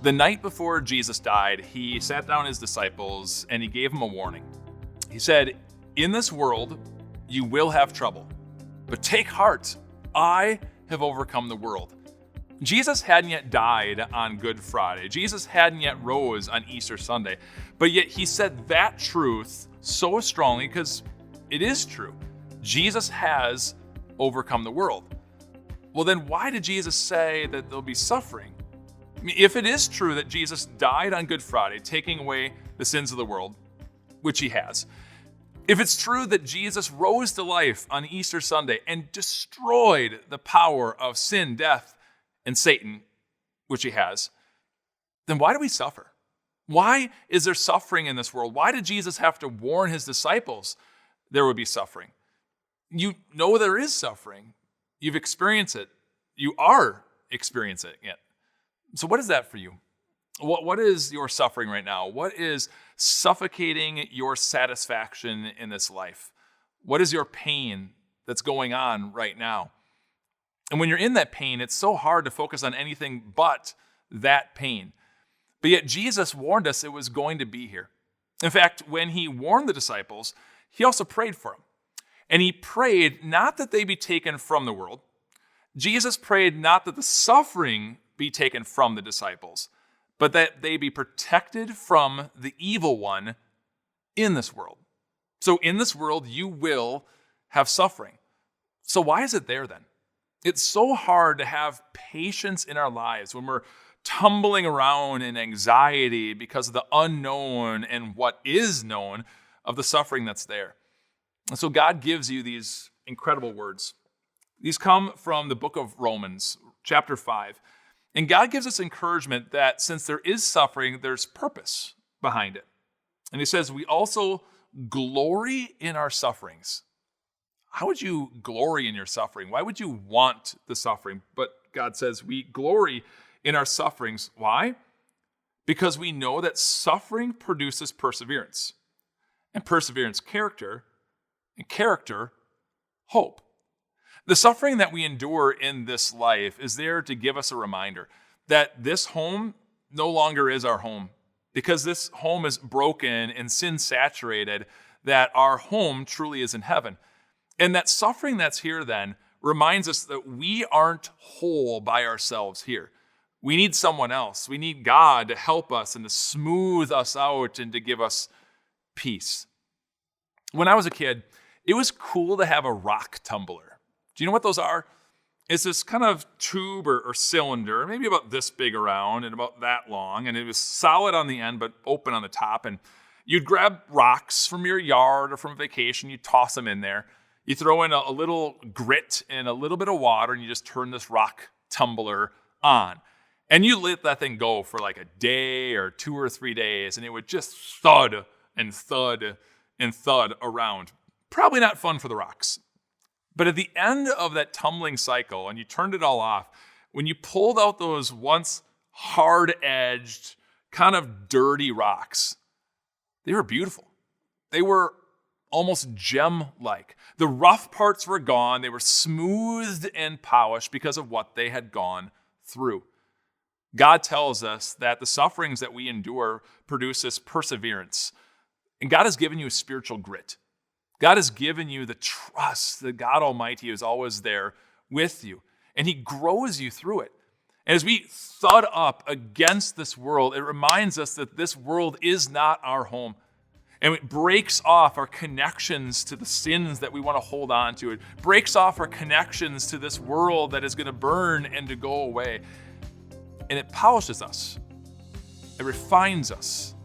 The night before Jesus died, he sat down his disciples and he gave them a warning. He said, "In this world, you will have trouble, but take heart. I have overcome the world." Jesus hadn't yet died on Good Friday. Jesus hadn't yet rose on Easter Sunday. But yet he said that truth so strongly because it is true. Jesus has overcome the world. Well, then why did Jesus say that there'll be suffering? I mean, if it is true that Jesus died on Good Friday, taking away the sins of the world, which he has, if it's true that Jesus rose to life on Easter Sunday and destroyed the power of sin, death, and Satan, which he has, then why do we suffer? Why is there suffering in this world? Why did Jesus have to warn his disciples there would be suffering? You know there is suffering. You've experienced it. You are experiencing it. So what is that for you? What is your suffering right now? What is suffocating your satisfaction in this life? What is your pain that's going on right now? And when you're in that pain, it's so hard to focus on anything but that pain. But yet Jesus warned us it was going to be here. In fact, when he warned the disciples, he also prayed for them. And he prayed not that they be taken from the world. Jesus prayed not that the suffering be taken from the disciples, but that they be protected from the evil one in this world. So in this world, you will have suffering. So why is it there then? It's so hard to have patience in our lives when we're tumbling around in anxiety because of the unknown and what is known of the suffering that's there. And so God gives you these incredible words. These come from the book of Romans, chapter 5. And God gives us encouragement that since there is suffering, there's purpose behind it. And he says, we also glory in our sufferings. How would you glory in your suffering? Why would you want the suffering? But God says we glory in our sufferings. Why? Because we know that suffering produces perseverance. And perseverance, character. And character, hope. The suffering that we endure in this life is there to give us a reminder that this home no longer is our home. Because this home is broken and sin-saturated, that our home truly is in heaven. And that suffering that's here then reminds us that we aren't whole by ourselves here. We need someone else. We need God to help us and to smooth us out and to give us peace. When I was a kid, it was cool to have a rock tumbler. Do you know what those are? It's this kind of tube or cylinder, maybe about this big around and about that long, and it was solid on the end but open on the top. And you'd grab rocks from your yard or from vacation, you toss them in there. You throw in a little grit and a little bit of water, and you just turn this rock tumbler on. And you let that thing go for like a day or 2 or 3 days, and it would just thud and thud and thud around. Probably not fun for the rocks. But at the end of that tumbling cycle, and you turned it all off, when you pulled out those once hard-edged, kind of dirty rocks, they were beautiful. They were almost gem-like. The rough parts were gone. They were smoothed and polished because of what they had gone through. God tells us that the sufferings that we endure produce this perseverance. And God has given you a spiritual grit. God has given you the trust that God Almighty is always there with you. And he grows you through it. And as we thud up against this world, it reminds us that this world is not our home. And it breaks off our connections to the sins that we want to hold on to. It breaks off our connections to this world that is going to burn and to go away. And it polishes us. It refines us.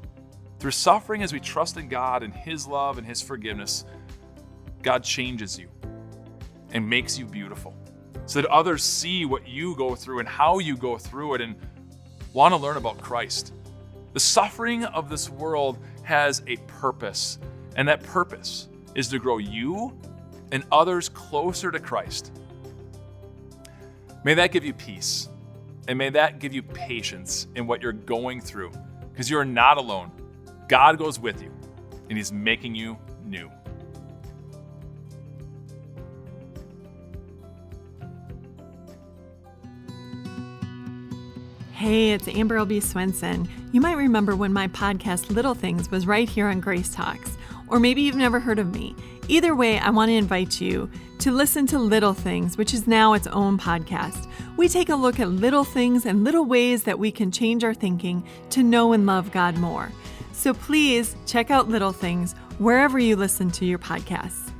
Through suffering, as we trust in God and his love and his forgiveness, God changes you and makes you beautiful so that others see what you go through and how you go through it and want to learn about Christ. The suffering of this world has a purpose, and that purpose is to grow you and others closer to Christ. May that give you peace, and may that give you patience in what you're going through, because you are not alone. God goes with you, and he's making you new. Hey, it's Amber L.B. Swenson. You might remember when my podcast Little Things was right here on Grace Talks, or maybe you've never heard of me. Either way, I want to invite you to listen to Little Things, which is now its own podcast. We take a look at little things and little ways that we can change our thinking to know and love God more. So please check out Little Things wherever you listen to your podcasts.